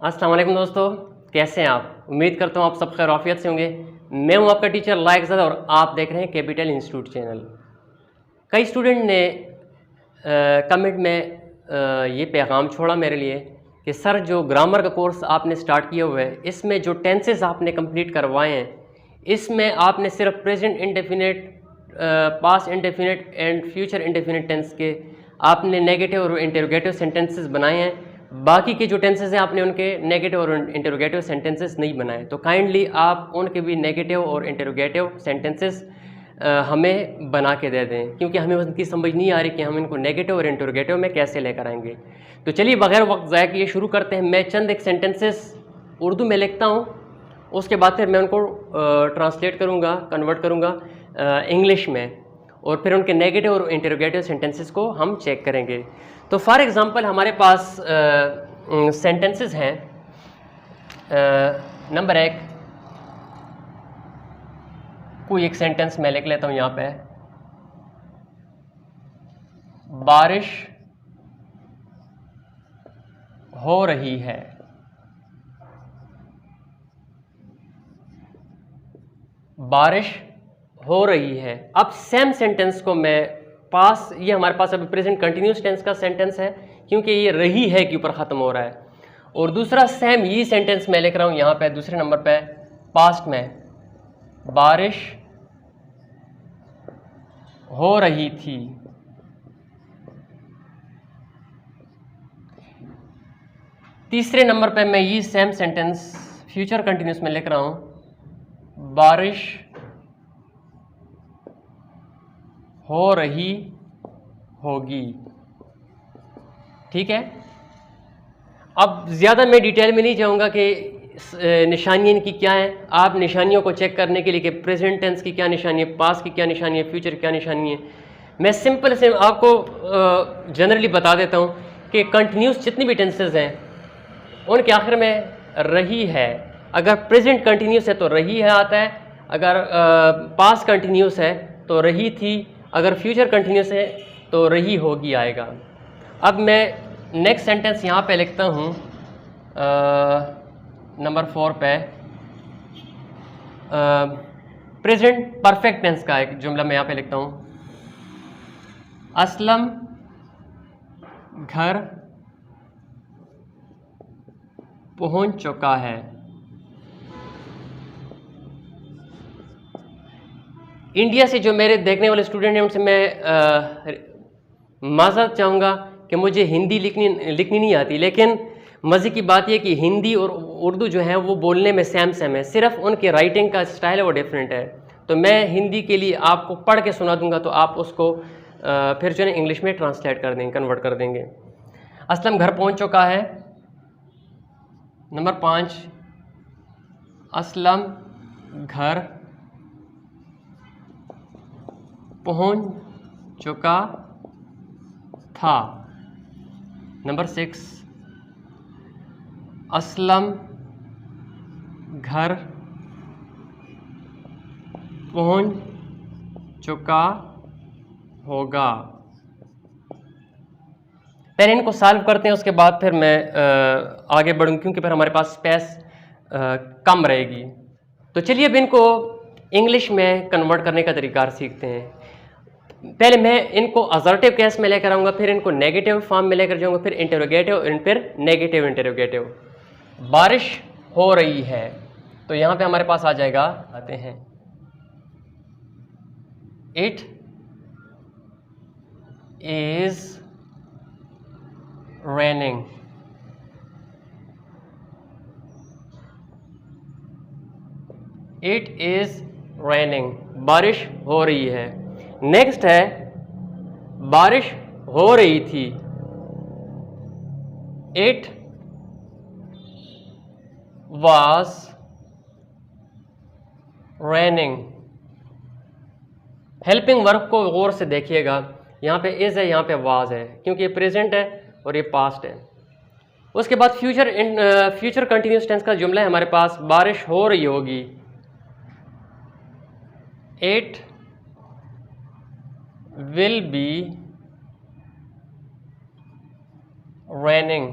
अस्सलाम वालेकुम दोस्तों, कैसे हैं आप? उम्मीद करता हूँ आप सब खैर आफियत से होंगे। मैं हूँ आपका टीचर लायक और आप देख रहे हैं कैपिटल इंस्टीट्यूट चैनल। कई स्टूडेंट ने कमेंट में ये पैगाम छोड़ा मेरे लिए कि सर जो ग्रामर का कोर्स आपने स्टार्ट किया हुआ है, इसमें जो टेंसेस आपने कंप्लीट करवाए हैं, इसमें आपने सिर्फ present indefinite, past indefinite and future indefinite tense के आपने नेगेटिव और इंटरोगेटिव सेंटेंसेस बनाए हैं। बाकी के जो टेंसेस हैं आपने उनके नेगेटिव और इंटरोगेटिव सेंटेंसेस नहीं बनाए। तो काइंडली आप उनके भी नेगेटिव और इंटरोगेटिव सेंटेंसेस हमें बना के दे दें, क्योंकि हमें उनकी समझ नहीं आ रही कि हम इनको नेगेटिव और इंटरोगेटिव में कैसे लेकर आएंगे। तो चलिए बगैर वक्त ज़ाया किए शुरू करते हैं। मैं चंद एक सेंटेंसेस उर्दू में लिखता हूँ, उसके बाद फिर मैं उनको ट्रांसलेट करूँगा, कन्वर्ट करूँगा इंग्लिश में, और फिर उनके नेगेटिव और इंटरोगेटिव सेंटेंसेस को हम चेक करेंगे। तो फॉर एग्ज़ाम्पल हमारे पास सेंटेंसेस हैं। नंबर 1, कोई एक सेंटेंस मैं लिख लेता हूँ यहाँ पे। बारिश हो रही है। बारिश हो रही है। अब सेम सेंटेंस को मैं पास, ये हमारे पास अभी प्रेजेंट कंटिन्यूस टेंस का सेंटेंस है क्योंकि ये रही है के ऊपर ख़त्म हो रहा है, और दूसरा सेम यही सेंटेंस मैं लिख रहा हूँ यहाँ पे दूसरे नंबर पे पास्ट में। बारिश हो रही थी। तीसरे नंबर पे मैं ये सेम सेंटेंस फ्यूचर कंटिन्यूस में लिख रहा हूँ। बारिश हो रही होगी। ठीक है। अब ज़्यादा मैं डिटेल में नहीं जाऊँगा कि निशानियाँ इनकी क्या हैं। आप निशानियों को चेक करने के लिए कि प्रेजेंट टेंस की क्या निशानी है, पास्ट की क्या निशानी है, फ्यूचर की क्या निशानी है, मैं सिंपल से आपको जनरली बता देता हूँ कि कंटिन्यूस जितनी भी टेंसेस हैं उनके आखिर में रही है। अगर प्रेजेंट कंटिन्यूस है तो रही है आता है, अगर पास्ट कंटिन्यूस है तो रही थी, अगर फ्यूचर कंटिन्यूस है तो रही होगी आएगा। अब मैं नेक्स्ट सेंटेंस यहाँ पे लिखता हूँ नंबर 4 पे। प्रेजेंट परफेक्ट टेंस का एक जुमला मैं यहाँ पे लिखता हूँ। असलम घर पहुँच चुका है। इंडिया से जो मेरे देखने वाले स्टूडेंट हैं उनसे मैं माज़रत चाहूँगा कि मुझे हिंदी लिखनी नहीं आती, लेकिन मज़े की बात यह कि हिंदी और उर्दू जो है वो बोलने में सेम है, सिर्फ उनके राइटिंग का स्टाइल है वो डिफरेंट है। तो मैं हिंदी के लिए आपको पढ़ के सुना दूंगा, तो आप उसको फिर जो है इंग्लिश में ट्रांसलेट कर देंगे, कन्वर्ट कर देंगे। असलम घर पहुंच चुका है। नंबर 5, असलम घर पहुंच चुका था। नंबर 6, असलम घर पहुंच चुका होगा। पहले इनको सॉल्व करते हैं, उसके बाद फिर मैं आगे बढ़ूँ, क्योंकि फिर हमारे पास स्पेस कम रहेगी। तो चलिए अब इनको इंग्लिश में कन्वर्ट करने का तरीका सीखते हैं। पहले मैं इनको असर्टिव केस में लेकर आऊँगा, फिर इनको नेगेटिव फॉर्म में लेकर जाऊँगा, फिर इंटरोगेटिव और फिर नेगेटिव इंटरोगेटिव। बारिश हो रही है, तो यहाँ पे हमारे पास आ जाएगा, आते हैं, it is raining. It is raining, बारिश हो रही है। नेक्स्ट है बारिश हो रही थी। It was raining. Helping verb को गौर से देखिएगा, यहाँ पे इज है, यहाँ पे वाज है, क्योंकि ये प्रेजेंट है और ये पास्ट है। उसके बाद फ्यूचर कंटिन्यूस टेंस का जुमला है हमारे पास, बारिश हो रही होगी। It will be raining।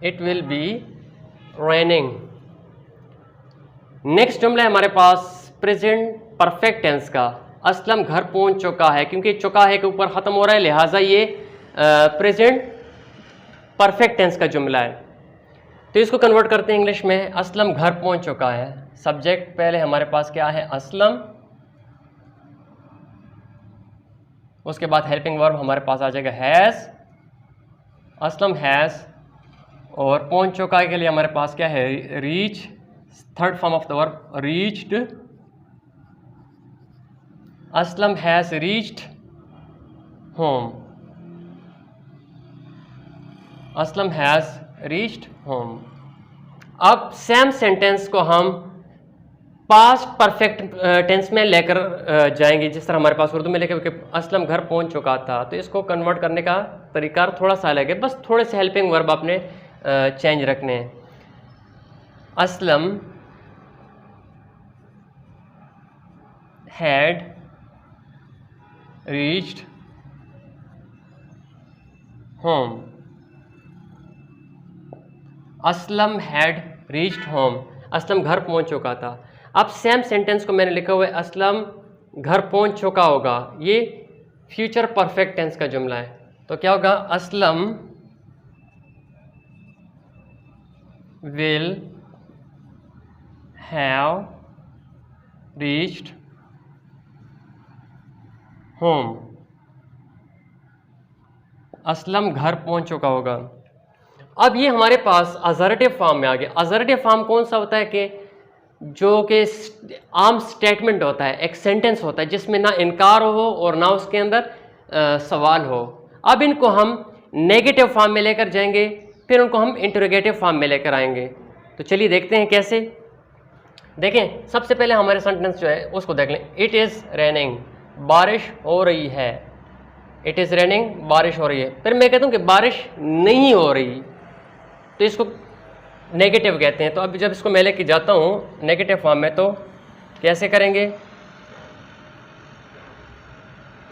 It will be raining. Next जुमला है हमारे पास प्रेजेंट परफेक्ट टेंस का। असलम घर पहुंच चुका है, क्योंकि चुका है के ऊपर ख़त्म हो रहा है, लिहाजा ये प्रेजेंट परफेक्ट टेंस का जुमला है। तो इसको कन्वर्ट करते हैं इंग्लिश में। असलम घर पहुंच चुका है। सब्जेक्ट पहले हमारे पास क्या है, असलम, उसके बाद हेल्पिंग वर्ब हमारे पास आ जाएगा हैज़, असलम हैज़, और पहुंच चुका है के लिए हमारे पास क्या है, reach, third form of the verb reached. Aslam has reached home, Aslam has reached home. अब सेम सेंटेंस को हम पास्ट परफेक्ट टेंस में लेकर जाएंगे, जिस तरह हमारे पास उर्दू में लेकर कि असलम घर पहुंच चुका था। तो इसको कन्वर्ट करने का तरीका थोड़ा सा अलग है, बस थोड़े से हेल्पिंग वर्ब आपने चेंज रखने हैं। Aslam had reached home, Aslam had reached home, Aslam घर पहुंच चुका था। अब सेम सेंटेंस को मैंने लिखा हुआ है असलम घर पहुंच चुका होगा, ये फ्यूचर परफेक्ट टेंस का जुमला है। तो क्या होगा, Aslam will have reached home, Aslam घर पहुंच चुका होगा। अब ये हमारे पास अजर्टिव फॉर्म में आ गया। अजर्टिव फॉर्म कौन सा होता है कि जो कि आम स्टेटमेंट होता है, एक सेंटेंस होता है जिसमें ना इनकार हो और ना उसके अंदर सवाल हो। अब इनको हम नेगेटिव फॉर्म में लेकर जाएंगे, फिर उनको हम इंटरोगेटिव फॉर्म में लेकर आएंगे। तो चलिए देखते हैं कैसे। देखें, सबसे पहले हमारे सेंटेंस जो है उसको देख लें। इट इज़ रेनिंग, बारिश हो रही है। इट इज़ रेनिंग, बारिश हो रही है। फिर मैं कहता हूँ कि बारिश नहीं हो रही, तो इसको नेगेटिव कहते हैं। तो अब जब इसको मैं लेके जाता हूँ नेगेटिव फॉर्म में, तो कैसे करेंगे,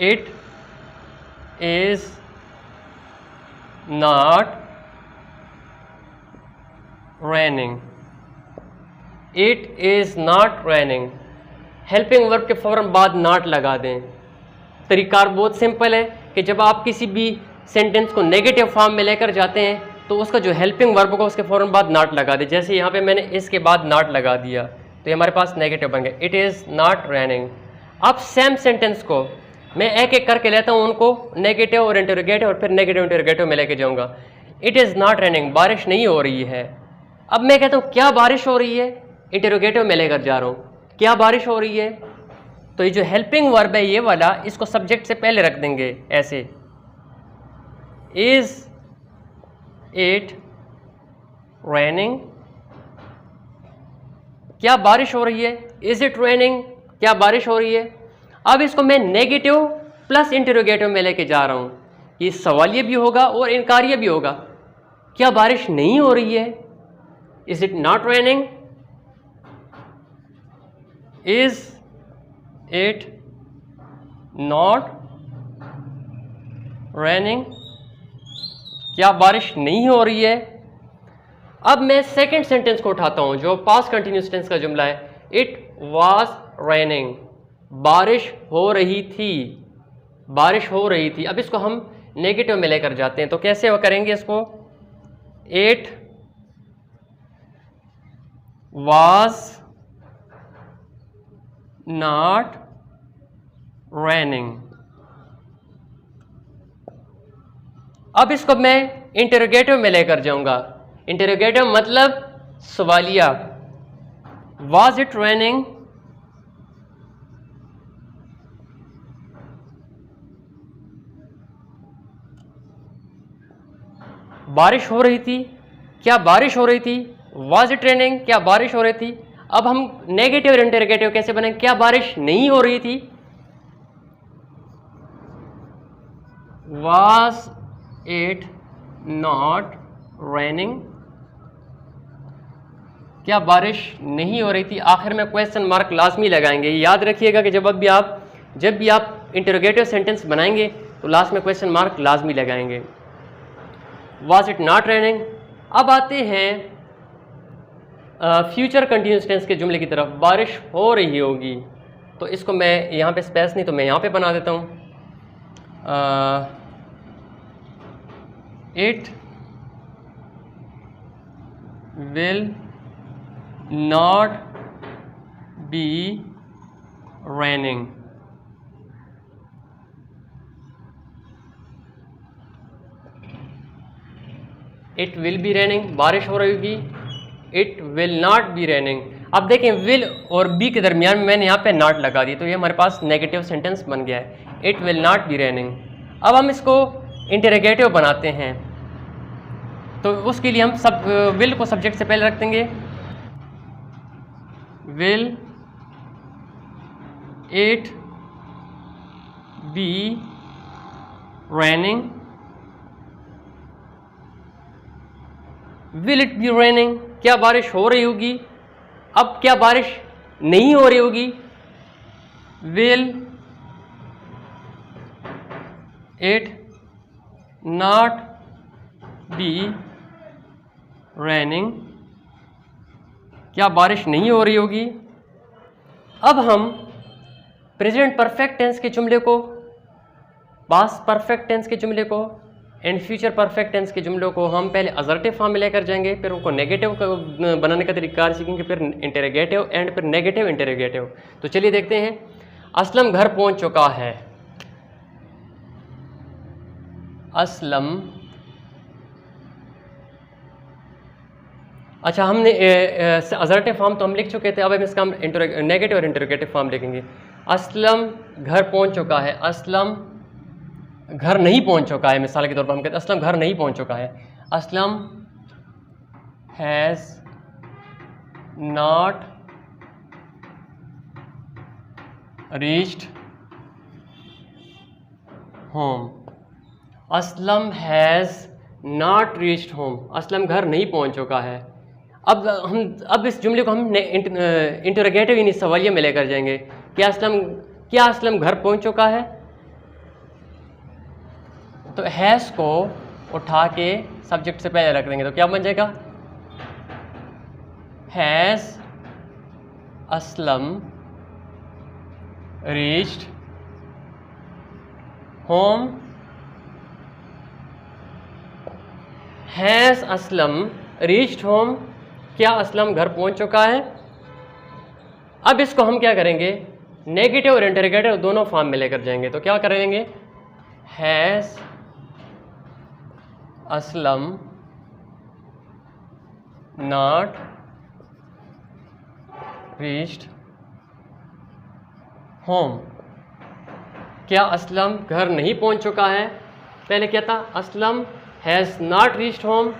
it is not raining, it is not raining. Helping verb के फ़ौरन बाद नॉट लगा दें। तरीका बहुत सिंपल है कि जब आप किसी भी सेंटेंस को नेगेटिव फॉर्म में लेकर जाते हैं तो उसका जो हेल्पिंग वर्ब होगा उसके फ़ौरन बाद नॉट लगा दें। जैसे यहाँ पे मैंने इसके बाद नॉट लगा दिया तो ये हमारे पास नेगेटिव बन गया, इट इज़ नॉट रेनिंग। अब सेम सेंटेंस को मैं एक एक करके लेता हूँ, उनको नेगेटिव और इंटरोगेटिव और फिर नेगेटिव इंटरोगेटिव में लेके जाऊँगा। इट इज़ नॉट रेनिंग, बारिश नहीं हो रही है। अब मैं कहता हूँ क्या बारिश हो रही है, इंटरोगेटिव में लेकर जा रहा हूँ, क्या बारिश हो रही है। तो ये जो हेल्पिंग वर्ब है ये वाला, इसको सब्जेक्ट से पहले रख देंगे ऐसे, इज़ इट रेनिंग, क्या बारिश हो रही है, इज़ इट रेनिंग, क्या बारिश हो रही है। अब इसको मैं नेगेटिव प्लस इंटरोगेटिव में लेके जा रहा हूँ, ये सवालिया भी होगा और इनकारिया भी होगा। क्या बारिश नहीं हो रही है, is it not raining, is it not raining, क्या बारिश नहीं हो रही है। अब मैं सेकंड सेंटेंस को उठाता हूं जो पास्ट कंटिन्यूस टेंस का जुमला है, इट वाज रेनिंग, बारिश हो रही थी, बारिश हो रही थी। अब इसको हम नेगेटिव में लेकर जाते हैं, तो कैसे वो करेंगे इसको, इट वाज नॉट रेनिंग। अब इसको मैं इंटरोगेटिव में लेकर जाऊंगा। इंटरोगेटिव मतलब सवालिया, वाज इट रेनिंग, बारिश हो रही थी, क्या बारिश हो रही थी, वाज इट रेनिंग, क्या बारिश हो रही थी। अब हम नेगेटिव और इंटरोगेटिव कैसे बने, क्या बारिश नहीं हो रही थी, वाज इट नॉट रेनिंग, क्या बारिश नहीं हो रही थी। आखिर में क्वेश्चन मार्क लाजमी लगाएंगे। याद रखिएगा कि जब भी आप इंटरोगेटिव सेंटेंस बनाएंगे तो लास्ट में क्वेश्चन मार्क लाजमी लगाएंगे। वाज इट नॉट रेनिंग, अब आते हैं फ्यूचर कंटिन्यूस टेंस के जुमले की तरफ। बारिश हो रही होगी, तो इसको मैं यहाँ पे स्पेस नहीं तो मैं यहाँ पे बना देता हूँ। It will not be raining. It will be raining, बारिश हो रही होगी। It will not be raining. अब देखें विल और बी के दरमियान में मैंने यहाँ पे नॉट लगा दी, तो ये हमारे पास नेगेटिव सेंटेंस बन गया है। It will not be raining. अब हम इसको इंटरोगेटिव बनाते हैं, तो उसके लिए हम विल को सब्जेक्ट से पहले रख देंगे। Will it be raining. Will it be raining, क्या बारिश हो रही होगी। अब क्या बारिश नहीं हो रही होगी। Will it not be raining, क्या बारिश नहीं हो रही होगी। अब हम प्रेजेंट परफेक्ट टेंस के जुमले को, पास्ट परफेक्ट टेंस के जुमले को एंड फ्यूचर परफेक्ट टेंस के जुमलों को हम पहले असर्टिव फॉर्म में लेकर जाएंगे, फिर उनको नेगेटिव बनाने का तरीका सीखेंगे, फिर इंटरोगेटिव एंड फिर नेगेटिव इंटरोगेटिव। तो चलिए देखते हैं। असलम घर पहुंच चुका है। असलम, अच्छा हमने असर्टिव फॉर्म तो हम लिख चुके थे, अब हम इसका नेगेटिव और इंटरोगेटिव फॉर्म लिखेंगे। असलम घर पहुंच चुका है। असलम घर नहीं पहुंच चुका है। मिसाल के तौर पर हम कहते हैं असलम घर नहीं पहुंच चुका है। Aslam has not reached home. Aslam has not reached home, Aslam घर नहीं पहुंच चुका है। अब इस जुमले को हम इंटरोगेटिव यानी सवालिया में लेकर जाएंगे। क्या असलम घर पहुंच चुका है। तो हैज़ को उठा के सब्जेक्ट से पहले रख देंगे, तो क्या बन जाएगा। Has Aslam reached home. Has Aslam reached home, क्या असलम घर पहुंच चुका है। अब इसको हम क्या करेंगे, नेगेटिव और इंटरोगेटिव दोनों फॉर्म में लेकर जाएंगे। तो क्या करेंगे, has Aslam not reached home, क्या असलम घर नहीं पहुंच चुका है। पहले क्या था, Aslam has not reached home,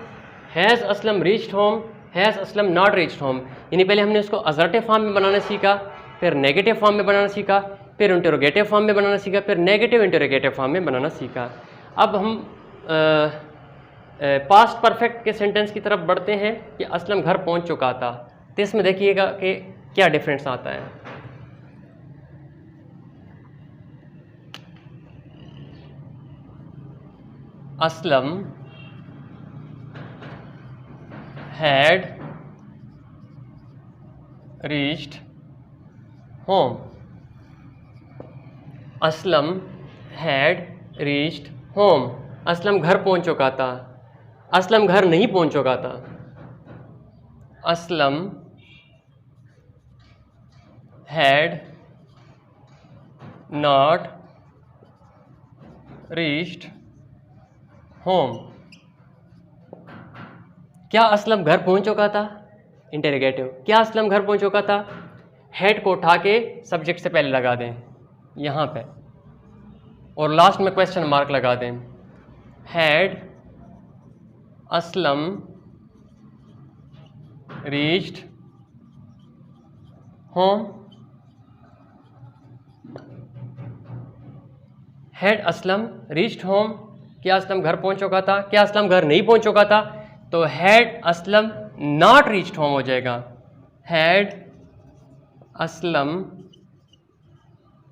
has Aslam reached home, has Aslam not reached home. यानी पहले हमने उसको असर्टिव फॉर्म में बनाना सीखा, फिर नेगेटिव फॉर्म में बनाना सीखा, फिर इंटरोगेटिव फॉर्म में बनाना सीखा, फिर नेगेटिव इंटरोगेटिव फॉर्म में बनाना सीखा। अब हम पास्ट परफेक्ट के सेंटेंस की तरफ बढ़ते हैं कि असलम घर पहुंच चुका था। तो इसमें देखिएगा कि क्या डिफरेंस आता है। Aslam had reached home. Aslam had reached home, Aslam घर पहुंच चुका था। असलम घर नहीं पहुंच चुका था। Aslam had not reached home, क्या असलम घर पहुंच चुका था। इंटरोगेटिव, क्या असलम घर पहुंच चुका था। हेड को उठा के सब्जेक्ट से पहले लगा दें यहाँ पे, और लास्ट में क्वेश्चन मार्क लगा दें। Had Aslam reached home, had Aslam reached home, क्या असलम घर पहुंच चुका था। क्या असलम घर नहीं पहुंच चुका था, तो had Aslam not reached home हो जाएगा। Had Aslam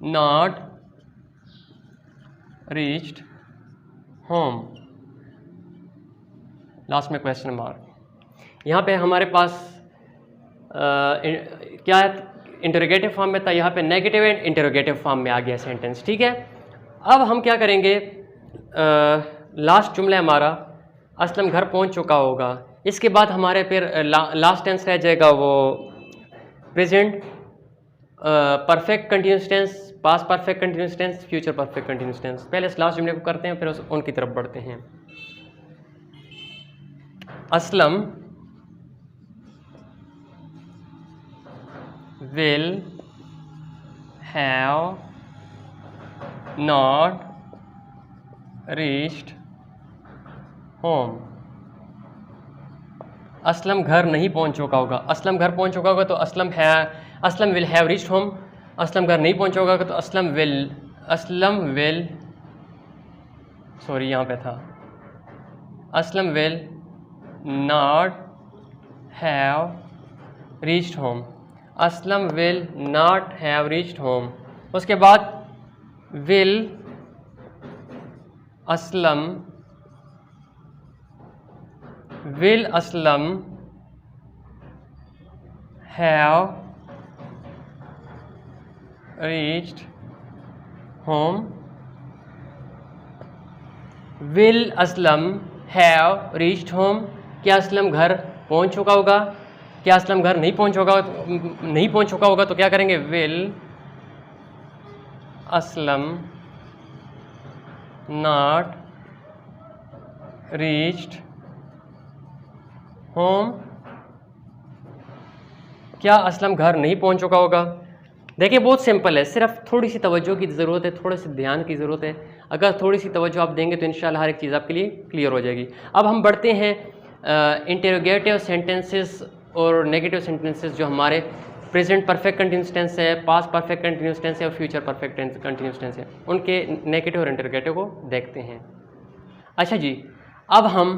not reached home, last में क्वेश्चन मार्क। यहाँ पे हमारे पास क्या इंटरोगेटिव फॉर्म में था, यहाँ पे नेगेटिव एंड इंटरोगेटिव फॉर्म में आ गया सेंटेंस। ठीक है, अब हम क्या करेंगे, लास्ट जुमला हमारा असलम घर पहुँच चुका होगा, इसके बाद हमारे फिर लास्ट टेंस रह जाएगा वो present perfect continuous tense, past perfect continuous tense, future perfect continuous tense. पहले इस लास्ट जुमले को करते हैं, फिर उनकी तरफ बढ़ते हैं। Aslam will have not reached home। Aslam घर नहीं पहुंच चुका होगा। असलम घर पहुंच चुका होगा तो Aslam will have reached home. Aslam घर नहीं पहुंचा होगा तो असलम विल सॉरी यहाँ पे था, Aslam will not have reached home. Aslam will not have reached home. उसके बाद will Aslam have reached home. Will Aslam have reached home. क्या असलम घर पहुंच चुका होगा? क्या असलम घर नहीं पहुंच चुका होगा तो क्या करेंगे, will Aslam not reached home. क्या असलम घर नहीं पहुंच चुका होगा? देखिए बहुत सिंपल है, सिर्फ थोड़ी सी तवज्जो की ज़रूरत है, थोड़े से ध्यान की ज़रूरत है। अगर थोड़ी सी तवज्जो आप देंगे तो इंशाल्लाह हर एक चीज़ आपके लिए क्लियर हो जाएगी। अब हम बढ़ते हैं इंटरोगेटिव सेंटेंसेस और नेगेटिव सेंटेंसेस जो हमारे प्रेजेंट परफेक्ट कंटिन्यूस टेंस है, पास्ट परफेक्ट कंटिन्यूस टेंस है और फ्यूचर परफेक्ट कंटिन्यूस टेंस है, उनके नेगेटिव और इंटरोगेटिव को देखते हैं। अच्छा जी, अब हम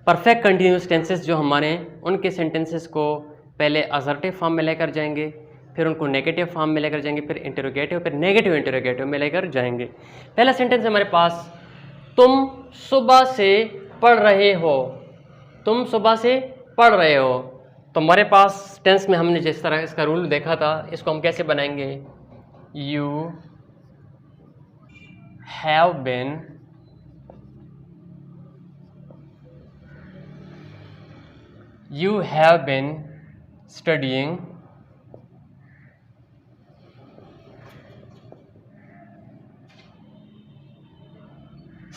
परफेक्ट कंटिन्यूस टेंसेस जो हमारे हैं उनके सेंटेंसेस को पहले असर्टिव फॉर्म में लेकर जाएंगे, फिर उनको नेगेटिव फॉर्म में लेकर जाएंगे, फिर इंटरोगेटिव, फिर नेगेटिव इंटरोगेटिव में लेकर जाएंगे। पहला सेंटेंस है हमारे पास, तुम सुबह से पढ़ रहे हो। तुम सुबह से पढ़ रहे हो। तो हमारे पास टेंस में हमने जिस तरह इसका रूल देखा था, इसको हम कैसे बनाएंगे, you have been studying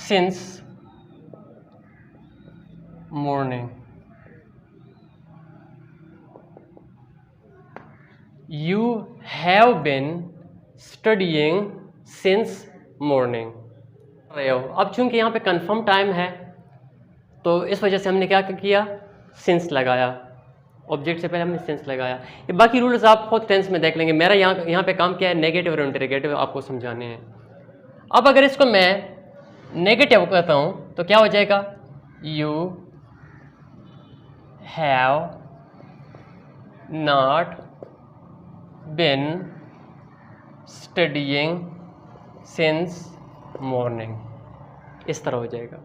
since morning। You have been studying since morning। अब चूंकि यहाँ पे कंफर्म टाइम है तो इस वजह से हमने क्या किया, सिंस लगाया। ऑब्जेक्ट से पहले हमने सिंस लगाया। ये बाकी रूल्स आप खुद टेंस में देख लेंगे। मेरा यहाँ पे काम क्या है, नेगेटिव और इंटरोगेटिव आपको समझाने हैं। अब अगर इसको मैं नेगेटिव करता हूँ तो क्या हो जाएगा, you have not been studying since morning. इस तरह हो जाएगा।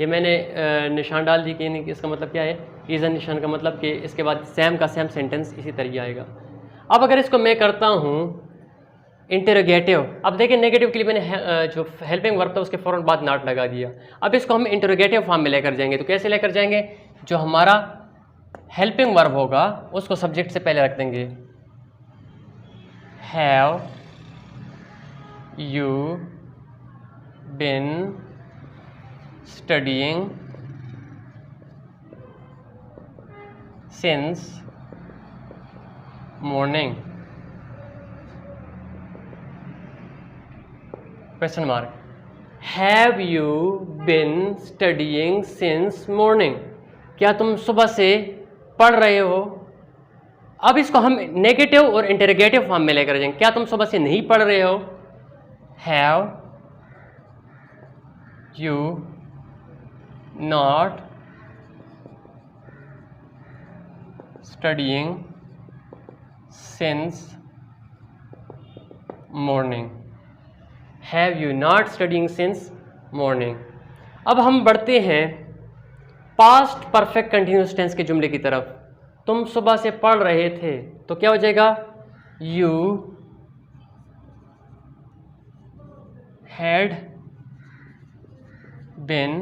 ये मैंने निशान डाल दी कि इसका मतलब क्या है, रीज़न निशान का मतलब कि इसके बाद सेम का सेम सेंटेंस इसी तरह आएगा। अब अगर इसको मैं करता हूँ इंटरोगेटिव, अब देखिए नेगेटिव के लिए मैंने जो हेल्पिंग वर्ब था उसके फ़ौरन बाद नॉट लगा दिया। अब इसको हम इंटरोगेटिव फॉर्म में लेकर जाएंगे। तो कैसे लेकर जाएंगे, जो हमारा हेल्पिंग वर्ब होगा उसको सब्जेक्ट से पहले रख देंगे, have you been studying since morning, question mark. Have you been studying since morning, क्या तुम सुबह से पढ़ रहे हो। अब इसको हम नेगेटिव और इंटरोगेटिव फॉर्म में लेकर जाएंगे। क्या तुम सुबह से नहीं पढ़ रहे हो, have you not studying since morning, have you not studying since morning. अब हम बढ़ते हैं पास्ट परफेक्ट कंटिन्यूस टेंस के जुमले की तरफ। तुम सुबह से पढ़ रहे थे तो क्या हो जाएगा, you had been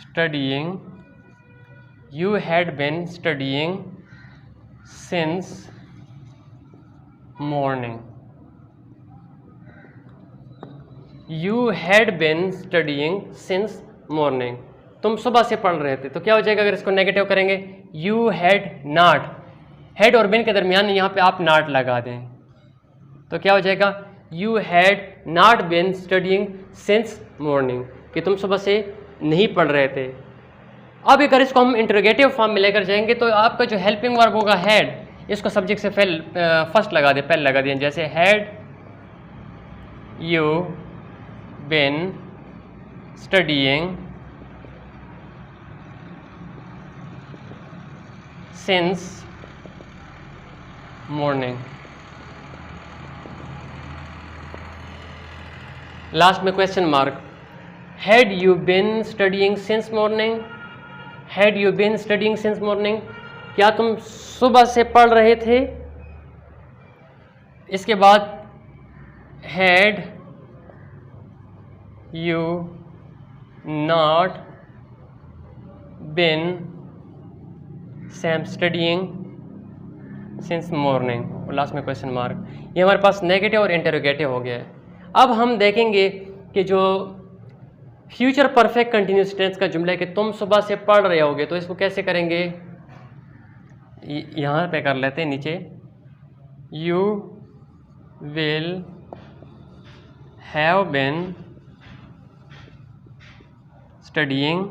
studying, you had been studying since morning. You had been studying since morning, तुम सुबह से पढ़ रहे थे तो क्या हो जाएगा अगर इसको नेगेटिव करेंगे, यू हैड नॉट, हैड और बिन के दरमियान यहाँ पे आप नॉट लगा दें तो क्या हो जाएगा, you had not been studying since morning, कि तुम सुबह से नहीं पढ़ रहे थे। अब अगर इसको हम इंटरोगेटिव फॉर्म में लेकर जाएंगे तो आपका जो हेल्पिंग वर्ब होगा हैड, इसको सब्जेक्ट से फर्स्ट लगा दें, पहले लगा दें, जैसे had you been studying since morning. Last में question mark, had you been studying since morning, had you been studying since morning, क्या तुम सुबह से पढ़ रहे थे। इसके बाद had you not been Sam studying since morning, और लास्ट में क्वेश्चन मार्क। ये हमारे पास नेगेटिव और इंटरोगेटिव हो गया है। अब हम देखेंगे कि जो फ्यूचर परफेक्ट कंटिन्यूस टेंस का जुमला है कि तुम सुबह से पढ़ रहे होगे, तो इसको कैसे करेंगे, यहाँ पे कर लेते हैं नीचे, you will have been studying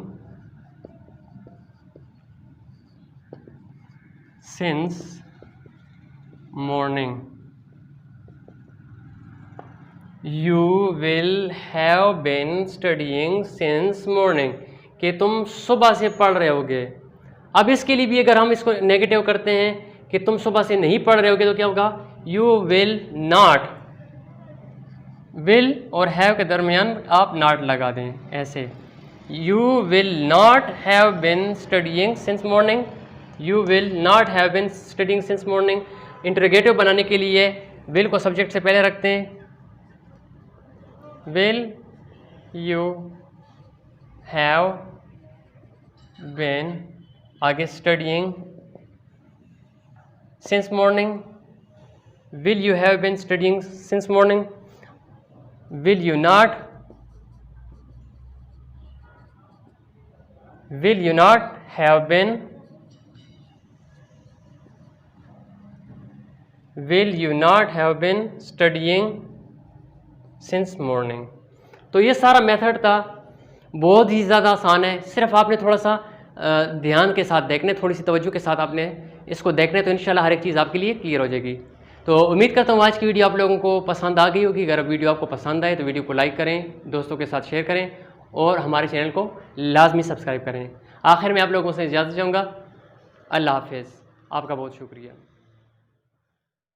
since morning, you will have been studying since morning, कि तुम सुबह से पढ़ रहे होगे। अब इसके लिए भी अगर हम इसको नेगेटिव करते हैं कि तुम सुबह से नहीं पढ़ रहे होगे तो क्या होगा, यू विल नॉट, विल और हैव के दरमियान आप नॉट लगा दें ऐसे, you will not have been studying since morning, you will not have been studying since morning. Interrogative बनाने के लिए विल को सब्जेक्ट से पहले रखते हैं, will you have been, आगे studying since morning, will you have been studying since morning, will you not have been, will you not have been studying since morning. तो ये सारा मेथड था, बहुत ही ज़्यादा आसान है, सिर्फ आपने थोड़ा सा ध्यान के साथ देखने, थोड़ी सी तवज्जो के साथ आपने इसको देखने, तो इंशाल्लाह हर एक चीज़ आपके लिए क्लियर हो जाएगी। तो उम्मीद करता हूँ आज की वीडियो आप लोगों को पसंद आ गई होगी। अगर वीडियो आपको पसंद आए तो वीडियो को लाइक करें, दोस्तों के साथ शेयर करें और हमारे चैनल को लाजमी सब्सक्राइब करें। आखिर में आप लोगों से इजाज़त चाहूँगा, अल्लाह हाफिज़, आपका बहुत शुक्रिया।